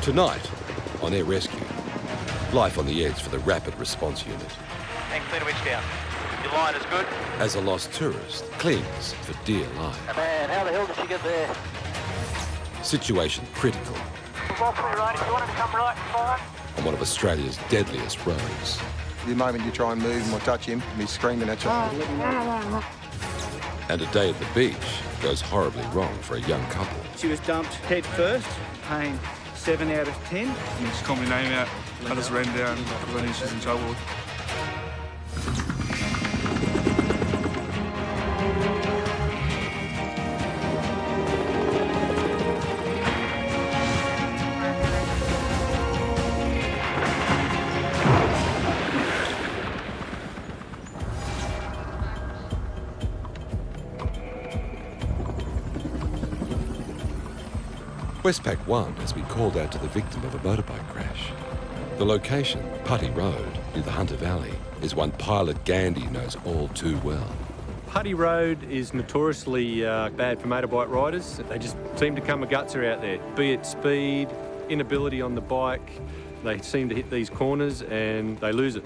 Tonight, on Air Rescue, life on the edge for the Rapid Response Unit. And clear the winch down. Your line is good. As a lost tourist clings for dear life. Man, how the hell did she get there? Situation critical. Right, if you wanted to come right, fine. On one of Australia's deadliest roads. The moment you try and move him or touch him, he's screaming at you. And a day at the beach goes horribly wrong for a young couple. She was dumped head first, paying 7 out of 10. She just called my name out. I just ran down because I knew she was in trouble. Westpac 1 has been called out to the victim of a motorbike crash. The location, Putty Road, near the Hunter Valley, is one pilot Gandhi knows all too well. Putty Road is notoriously bad for motorbike riders. They just seem to come a gutser out there, be it speed, inability on the bike. They seem to hit these corners and they lose it.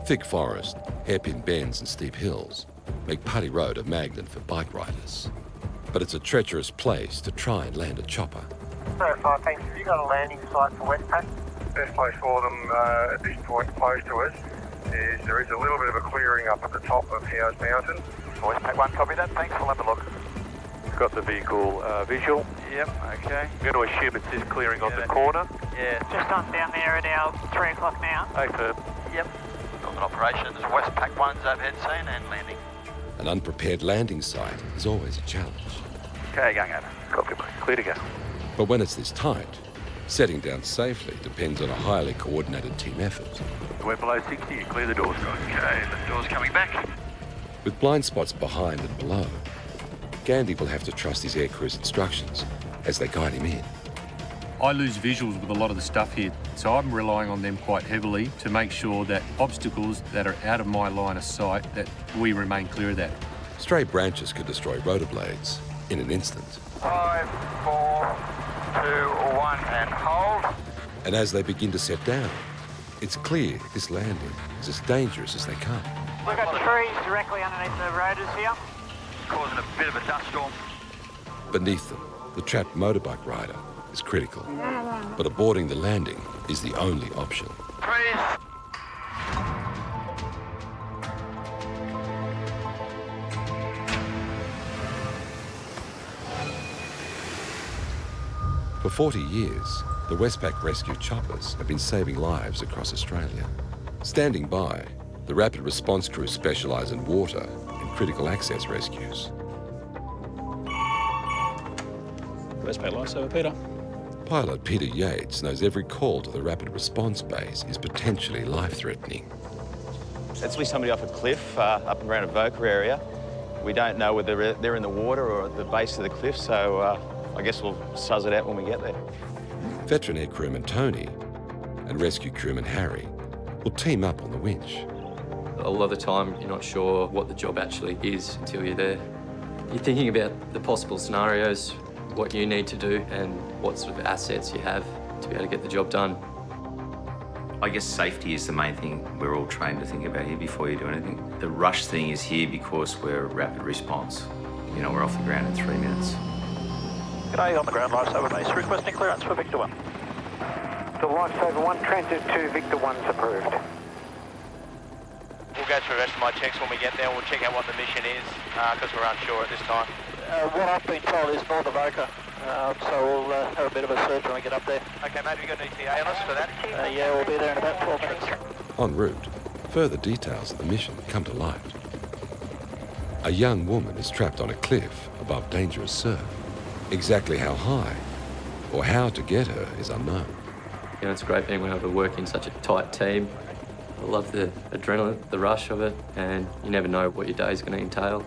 Thick forest, hairpin bends and steep hills make Putty Road a magnet for bike riders. But it's a treacherous place to try and land a chopper. Verify, thanks. Have you got a landing site for Westpac? Best place for them at this point close to us is there is a little bit of a clearing up at the top of Howes Mountain. Westpac 1, copy that. Thanks, we'll have a look. Got the vehicle visual. Yep, okay. I'm going to assume it's this clearing on the corner. Yeah. Just on down there at our 3 o'clock now. Hey, firm. Yep. Got an operations. Westpac 1's overhead scene and landing. An unprepared landing site is always a challenge. Okay, going over. Copy, mate. Clear to go. But when it's this tight, setting down safely depends on a highly coordinated team effort. We're below 60. You clear the doors, guys. Okay, the door's coming back. With blind spots behind and below, Gandhi will have to trust his aircrew's instructions as they guide him in. I lose visuals with a lot of the stuff here, so I'm relying on them quite heavily to make sure that obstacles that are out of my line of sight, that we remain clear of that. Stray branches could destroy rotor blades in an instant. 5, 4, 2, 1, and hold. And as they begin to set down, it's clear this landing is as dangerous as they come. We've got trees directly underneath the rotors here. Causing a bit of a dust storm. Beneath them, the trapped motorbike rider is critical. But aborting the landing is the only option. Trees. For 40 years, the Westpac rescue choppers have been saving lives across Australia. Standing by, the rapid response crews specialise in water and critical access rescues. Westpac Lifesaver, Peter. Pilot Peter Yates knows every call to the rapid response base is potentially life-threatening. It's actually somebody off a cliff up around Avoca area. We don't know whether they're in the water or at the base of the cliff, so I guess we'll suzz it out when we get there. Veteran air crewman Tony and rescue crewman Harry will team up on the winch. A lot of the time, you're not sure what the job actually is until you're there. You're thinking about the possible scenarios, what you need to do, and what sort of assets you have to be able to get the job done. I guess safety is the main thing we're all trained to think about here before you do anything. The rush thing is here because we're rapid response. You know, we're off the ground in 3 minutes. G'day, on the ground, Lifesaver base. Requesting clearance for Victor 1. The Lifesaver 1, transit to Victor 1's approved. We'll go through the rest of my checks when we get there. We'll check out what the mission is, because we're unsure at this time. What I've been told is north of Oka, so we'll have a bit of a search when we get up there. Okay, mate, have you got an ETA on us for that? Yeah, we'll be there in about 12 minutes. En route, further details of the mission come to light. A young woman is trapped on a cliff above dangerous surf. Exactly how high or how to get her is unknown. You know, it's great being able to work in such a tight team. I love the adrenaline, the rush of it, and you never know what your day is going to entail.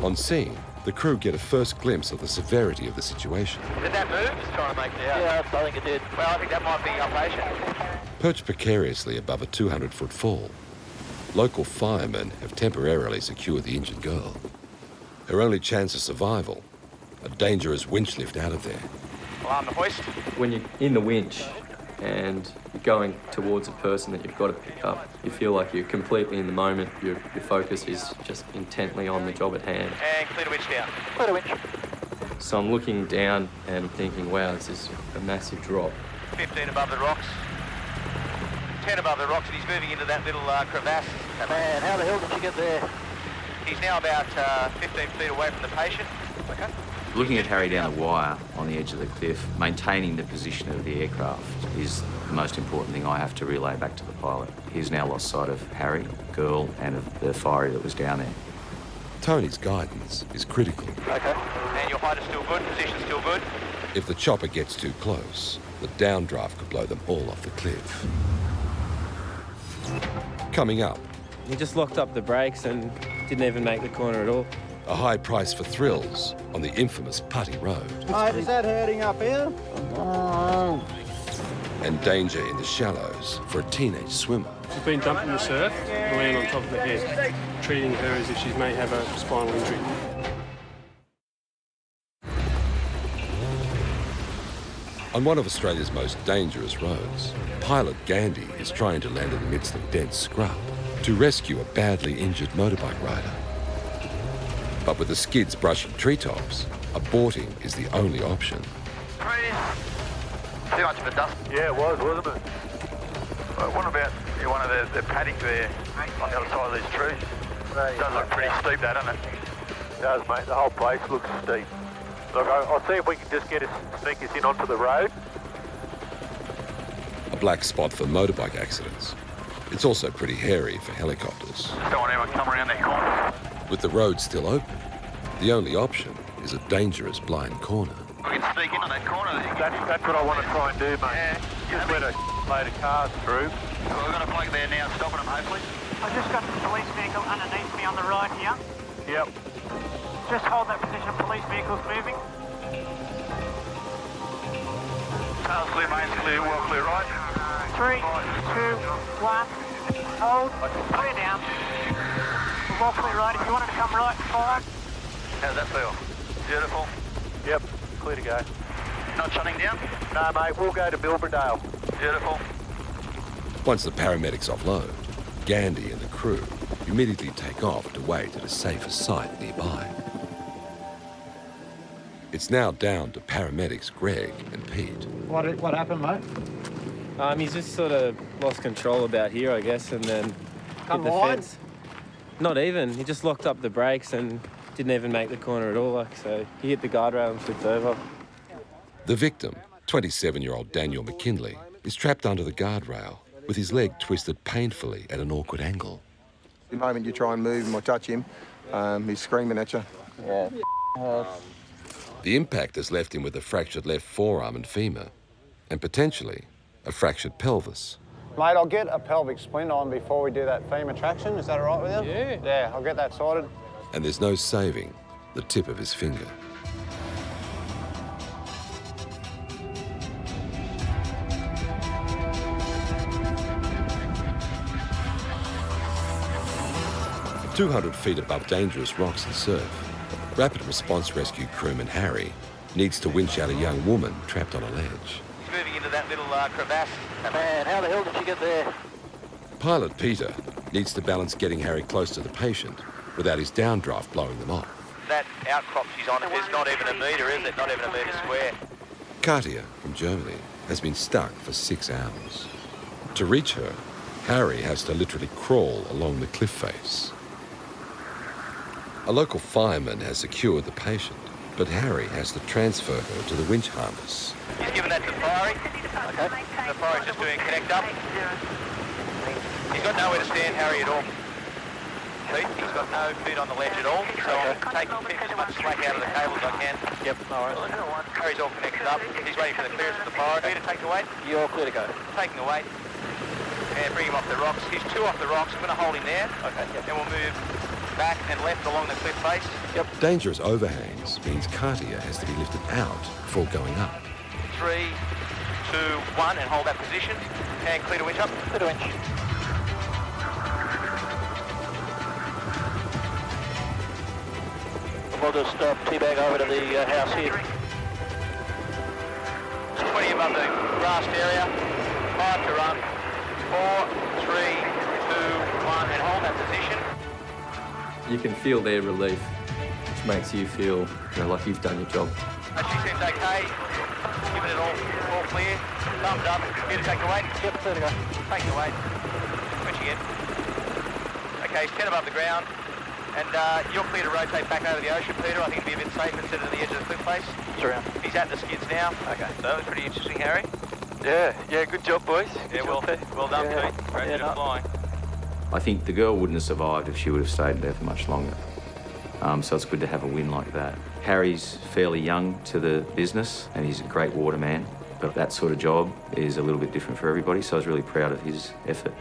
On scene, the crew get a first glimpse of the severity of the situation. Did that move? Just trying to make it out. Yeah, I think it did. Well, I think that might be operation. Perched precariously above a 200-foot fall, local firemen have temporarily secured the injured girl. Her only chance of survival, a dangerous winch lift out of there. Alarm the hoist. When you're in the winch and you're going towards a person that you've got to pick up, you feel like you're completely in the moment. Your focus is just intently on the job at hand. And clear the winch down. Clear the winch. So I'm looking down and thinking, wow, this is a massive drop. 15 above the rocks. 10 above the rocks, and he's moving into that little crevasse. Man, how the hell did you get there? He's now about 15 feet away from the patient. Okay. Looking at Harry down the wire on the edge of the cliff, maintaining the position of the aircraft is the most important thing I have to relay back to the pilot. He's now lost sight of Harry, girl, and of the fiery that was down there. Tony's guidance is critical. Okay. And your height is still good, position's still good. If the chopper gets too close, the downdraft could blow them all off the cliff. Coming up, He just locked up the brakes and didn't even make the corner at all. a high price for thrills on the infamous Putty Road. Mate, is that hurting up here? And danger in the shallows for a teenage swimmer. She's been dumped in the surf and laying on top of the head, treating her as if she may have a spinal injury. On one of Australia's most dangerous roads, pilot Gandhi is trying to land in the midst of dense scrub to rescue a badly injured motorbike rider. But with the skids brushing treetops, aborting is the only option. Too much of a dust. Yeah, it was, wasn't it? What about one of the paddock there on the other side of these trees? It does look pretty steep, that, doesn't it? It does, mate. The whole place looks steep. Look, I'll see if we can just sneak us in onto the road. A black spot for motorbike accidents. It's also pretty hairy for helicopters. Just don't want anyone to come around that corner. With the road still open, the only option is a dangerous blind corner. We can sneak in on that corner. That's what I want to try and do, mate. Yeah. Just let a load of cars through. Well, we've got a bloke there now stopping them, hopefully. I've just got the police vehicle underneath me on the right here. Yep. Just hold that position, police vehicle's moving. Tail's clear, mains clear, well clear, right? 3, 2, 1. Hold. Clear down. We're well clear right. If you wanted to come right, fine. How's that feel? Beautiful. Yep, clear to go. Not shutting down? No, mate, we'll go to Guardrail. Beautiful. Once the paramedics offload, Gandhi and the crew immediately take off to wait at a safer site nearby. It's now down to paramedics Greg and Pete. What happened, mate? He's just sort of lost control about here, I guess, and then hit the fence. Not even. He just locked up the brakes and didn't even make the corner at all. So he hit the guardrail and flipped over. The victim, 27-year-old Daniel McKinley, is trapped under the guardrail with his leg twisted painfully at an awkward angle. The moment you try and move him or touch him, he's screaming at you. Yeah. The impact has left him with a fractured left forearm and femur, and potentially a fractured pelvis. Mate, I'll get a pelvic splint on before we do that femur traction. Is that all right with you? Yeah. Yeah, I'll get that sorted. And there's no saving the tip of his finger. At 200 feet above dangerous rocks and surf, Rapid Response Rescue crewman Harry needs to winch out a young woman trapped on a ledge. He's moving into that little crevasse. Man, how the hell did you get there? Pilot Peter needs to balance getting Harry close to the patient without his downdraft blowing them off. That outcrop she's on, there's not even a metre, is it? Not even a metre square. Katia, from Germany, has been stuck for 6 hours. To reach her, Harry has to literally crawl along the cliff face. A local fireman has secured the patient, but Harry has to transfer her to the winch harness. He's given that to Fiery. Okay. The Fiery's just doing connect up. He's got nowhere to stand, Harry, at all. Pete, he's got no feet on the ledge at all, so I'm taking as much slack out of the cable as I can. Yep, all right. Harry's all connected up. He's waiting for the clearance of the Fiery. Are you to take the weight? You're clear to go. Taking the weight. And bring him off the rocks. He's 2 off the rocks. I'm going to hold him there. Okay. Yep. And we'll move back and left along the cliff face. Yep. Dangerous overhangs means Katia has to be lifted out before going up. 3, 2, 1, and hold that position. And clear to winch up. Clear to winch. We'll just teabag over to the house here. above the grassed area. 5 to run. 4, 3, 2, 1, and hold that position. You can feel their relief, which makes you feel like you've done your job. She seems okay. Giving it all clear. Thumbs up. Here to take the weight. Yep, there to go. Take the weight. Switch again. Okay, he's 10 above the ground. And you're clear to rotate back over the ocean, Peter. I think it'd be a bit safer instead of the edge of the cliff face. Around. He's at the skids now. Okay, so that was pretty interesting, Harry. Yeah, good job, boys. Yeah, well done, Pete. Great bit of flying. I think the girl wouldn't have survived if she would have stayed there for much longer. So it's good to have a win like that. Harry's fairly young to the business and he's a great waterman, but that sort of job is a little bit different for everybody, so I was really proud of his effort.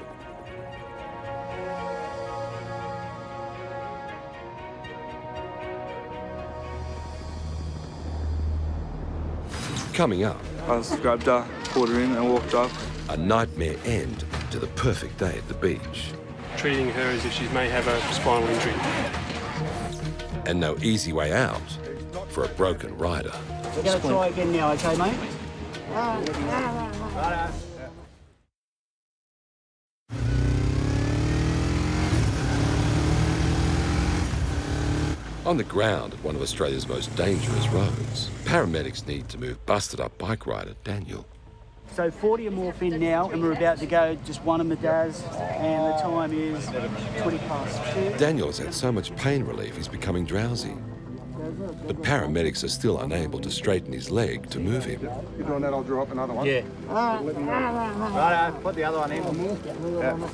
Coming up, I just grabbed her, pulled her in and walked up. a nightmare end to the perfect day at the beach. Treating her as if she may have a spinal injury. And no easy way out for a broken rider. We're going to try again now, okay, mate? On the ground at one of Australia's most dangerous roads, paramedics need to move busted-up bike rider Daniel. So 40 are more in now, and we're about to go just one of Madaz, and the time is 20 past 2. Daniel has had so much pain relief he's becoming drowsy. But paramedics are still unable to straighten his leg to move him. You're doing that, I'll draw up another one. Yeah. Righto, put the other one in. Yeah.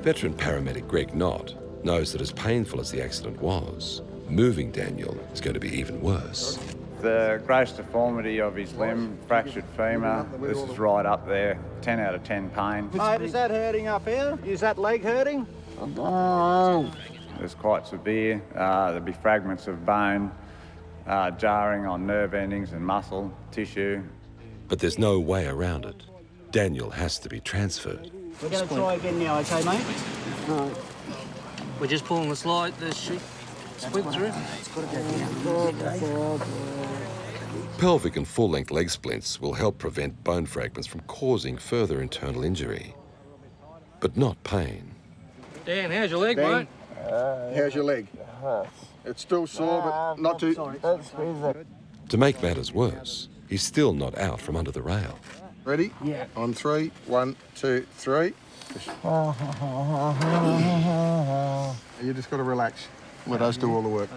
Veteran paramedic Greg Knott knows that as painful as the accident was, moving Daniel is going to be even worse. The gross deformity of his limb, fractured femur, this is right up there, 10 out of 10 pain. Mate, is that hurting up here? Is that leg hurting? It's quite severe. There'll be fragments of bone, jarring on nerve endings and muscle, tissue. But there's no way around it. Daniel has to be transferred. We're going to try again now, okay, mate? We're just pulling the slide, the splint through. Pelvic and full-length leg splints will help prevent bone fragments from causing further internal injury, but not pain. Dan, how's your leg, mate? How's your leg? It's still sore, but not too... To make matters worse, he's still not out from under the rail. Ready? Yeah. On 3, 1, 2, 3. And you just got to relax. Let us do all the work.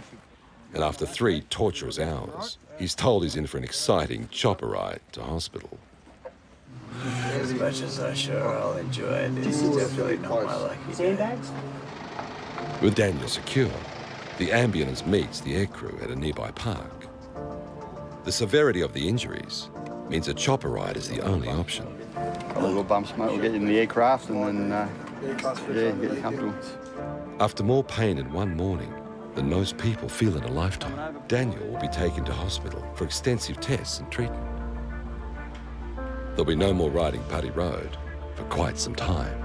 And after 3 torturous hours, he's told he's in for an exciting chopper ride to hospital. As much as I'm sure I'll enjoy it, this is definitely not my lucky day. Sandbags? With Daniel secure, the ambulance meets the aircrew at a nearby park. The severity of the injuries means a chopper ride is the only option. A little bumps, mate. We'll get you in the aircraft and then, get you comfortable. After more pain in one morning than most people feel in a lifetime, Daniel will be taken to hospital for extensive tests and treatment. There'll be no more riding Putty Road for quite some time.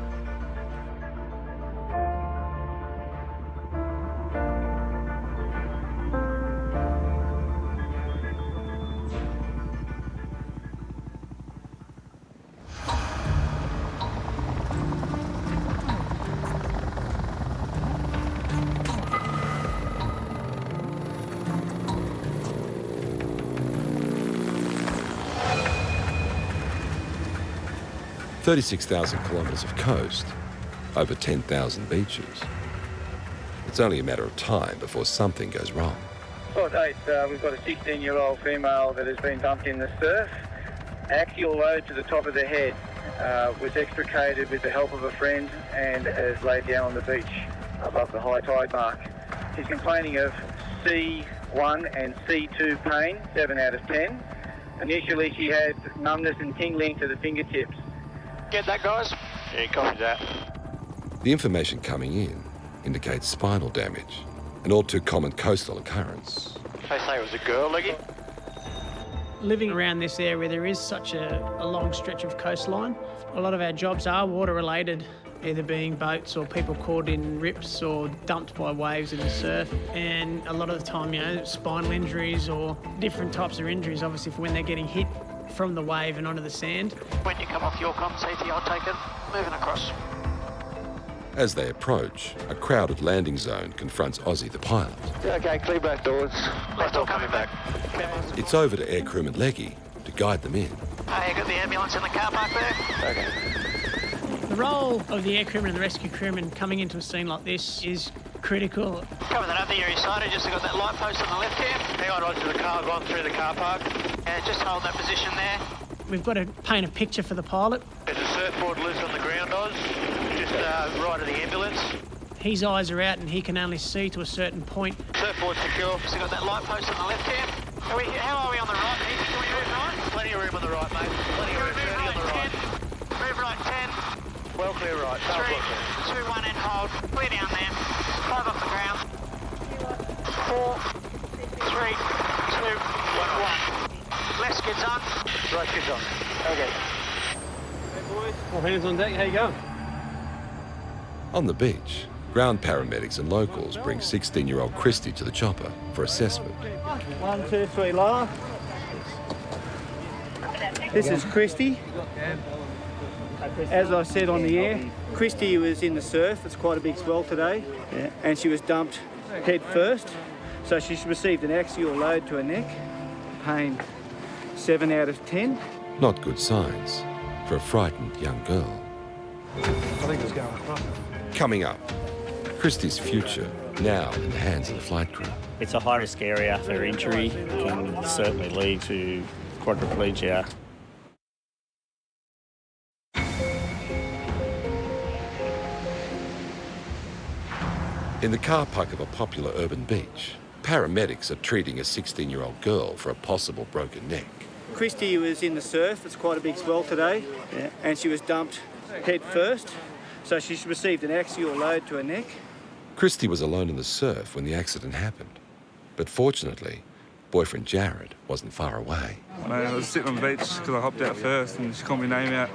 "36,000 kilometres of coast, over 10,000 beaches. It's only a matter of time before something goes wrong. Spot 8, we've got a 16-year-old female that has been dumped in the surf. Axial load to the top of the head, was extricated with the help of a friend and has laid down on the beach above the high tide mark. She's complaining of C1 and C2 pain, 7 out of 10. Initially she had numbness and tingling to the fingertips. Get that, guys? Yeah, copy that. The information coming in indicates spinal damage, an all too common coastal occurrence. They say it was a girl, Leggy. Living around this area, there is such a long stretch of coastline. A lot of our jobs are water related, either being boats or people caught in rips or dumped by waves in the surf. And a lot of the time, spinal injuries or different types of injuries, obviously, for when they're getting hit from the wave and onto the sand. When you come off your comms, CT, I'll take it. Moving across. As they approach, a crowded landing zone confronts Aussie the pilot. Okay, clear both doors. Left door coming back. It's over to air crewman Leggy to guide them in. Hey, you got the ambulance in the car park there? Okay. The role of the air crewman and the rescue crewman coming into a scene like this is critical. Cover that up there, you're excited, just got that light post on the left here. Hang on, Roger, the car gone through the car park. Yeah, just hold that position there. We've got to paint a picture for the pilot. There's a surfboard loose on the ground, Oz, just right of the ambulance. His eyes are out and he can only see to a certain point. Surfboard secure, so got that light post on the left here. How are we on the right, Heath? Can we move right? Plenty of room on the right, mate. Plenty of room, 30 on the right. Move right, 10. Well clear right. 3, 2, 1 and hold. Clear down there. 5 off the ground. 4, 3, 2, 1. Left skid's on. Right skid's on. Okay. Hey boys, all hands on deck, how you going? On the beach, ground paramedics and locals bring 16-year-old Christy to the chopper for assessment. 1, 2, 3, lower. This is Christy. As I said on the air, Christy was in the surf. It's quite a big swell today, and she was dumped head first. So she's received an axial load to her neck, pain 7 out of 10. Not good signs for a frightened young girl. I think it's going across. Coming up, Christy's future now in the hands of the flight crew. It's a high-risk area for injury. It can certainly lead to quadriplegia. In the car park of a popular urban beach, paramedics are treating a 16-year-old girl for a possible broken neck. Christy was in the surf. It's quite a big swell today, and she was dumped head first. So she's received an axial load to her neck. Christy was alone in the surf when the accident happened. But fortunately, boyfriend Jared wasn't far away. I was sitting on the beach because I hopped out first and she called my name out.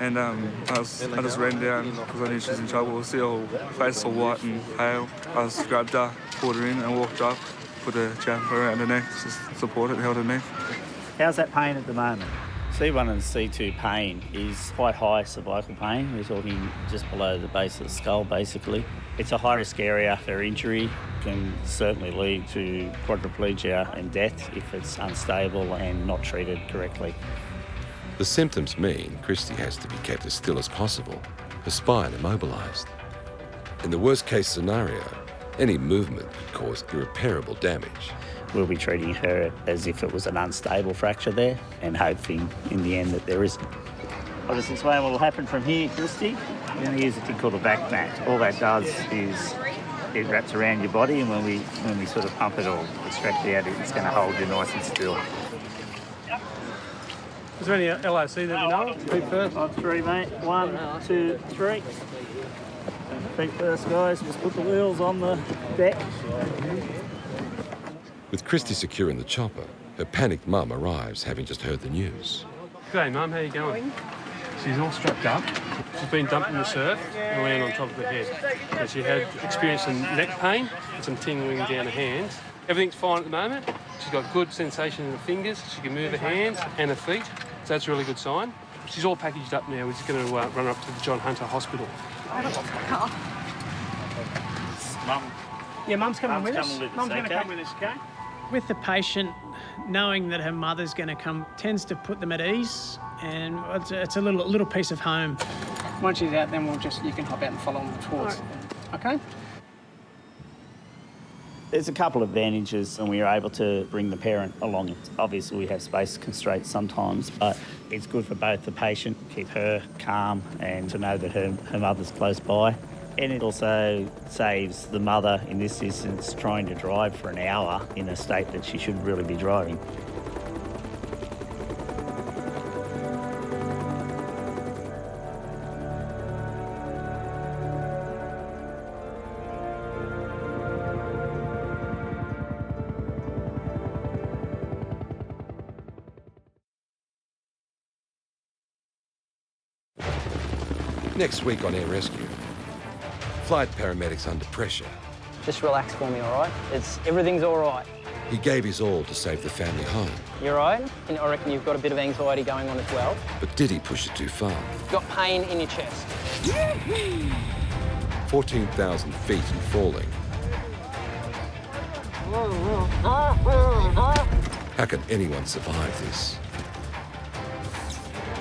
And I just ran down because I knew she was in trouble. I see her face all white and pale. I just grabbed her, pulled her in and walked up, put a jumper around her neck, just supported, held her neck. How's that pain at the moment? C1 and C2 pain is quite high cervical pain. We're talking just below the base of the skull, basically. It's a high-risk area for injury. Can certainly lead to quadriplegia and death if it's unstable and not treated correctly. The symptoms mean Christy has to be kept as still as possible, her spine immobilised. In the worst-case scenario, any movement could cause irreparable damage. We'll be treating her as if it was an unstable fracture there and hoping in the end that there isn't. I'll just explain what will happen from here, Christy. We're going to use a thing called a back mat. All that does is it wraps around your body, and when we sort of pump it or extract it out, it's going to hold you nice and still. Is there any LOC that you know of? Feet first? On 3, mate. 1, 2, 3. Feet first, guys. Just put the wheels on the deck. With Christy secure in the chopper, her panicked mum arrives, having just heard the news. G'day, Mum. How you going? She's all strapped up. She's been dumped in the surf and landed on top of her head. And she had experienced some neck pain and some tingling down her hands. Everything's fine at the moment. She's got good sensation in her fingers. She can move her hands and her feet, so that's a really good sign. She's all packaged up now. We're just going to run her up to the John Hunter Hospital. Mum. Yeah, Mum's coming with us. Mum's going to come with us, okay? With the patient, knowing that her mother's going to come tends to put them at ease, and it's a little piece of home. Once she's out, then you can hop out and follow them towards. Okay? There's a couple of advantages, and we are able to bring the parent along. Obviously, we have space constraints sometimes, but it's good for both the patient, keep her calm, and to know that her mother's close by. And it also saves the mother, in this instance, trying to drive for an hour in a state that she should really be driving. Next week on Air Rescue, flight paramedics under pressure. Just relax for me, all right? Everything's all right. He gave his all to save the family home. You're right. And I reckon you've got a bit of anxiety going on as well. But did he push it too far? You've got pain in your chest. 14,000 feet and falling. How can anyone survive this?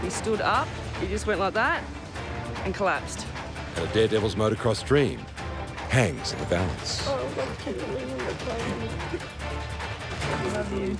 He stood up, he just went like that and collapsed. And a daredevil's motocross dream hangs in the balance. Oh, I love you.